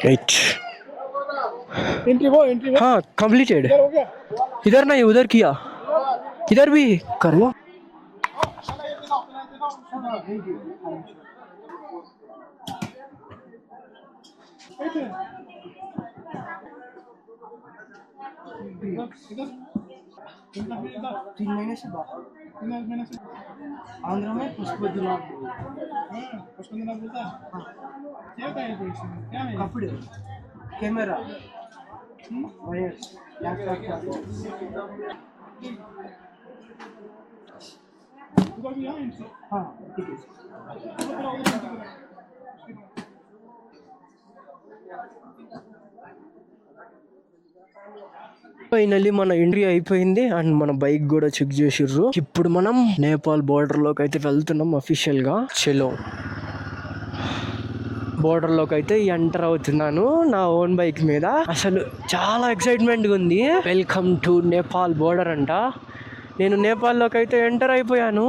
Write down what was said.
Right हाँ completed इधर नहीं उधर किया इधर भी कर लो तीन महीने से आंध्र में पुष्पदिनाथ बोलता है क्या है कपड़े कैमरा वायर्स लैपटॉप हाँ ठीक है ఫైనల్లీ మన ఎంట్రీ అయిపోయింది అండ్ మన బైక్ కూడా చెక్ చేసిర్రు. ఇప్పుడు మనం నేపాల్ బోర్డర్ లోకి అయితే వెళ్తున్నాం అఫీషియల్ గా. చలో బోర్డర్ లోకి అయితే ఎంటర్ అవుతున్నాను నా ఓన్ బైక్ మీద. అసలు చాలా ఎక్సైట్మెంట్ గా ఉంది. వెల్కమ్ టు నేపాల్ బోర్డర్ అంట. నేను నేపాల్ లోకి అయితే ఎంటర్ అయిపోయాను.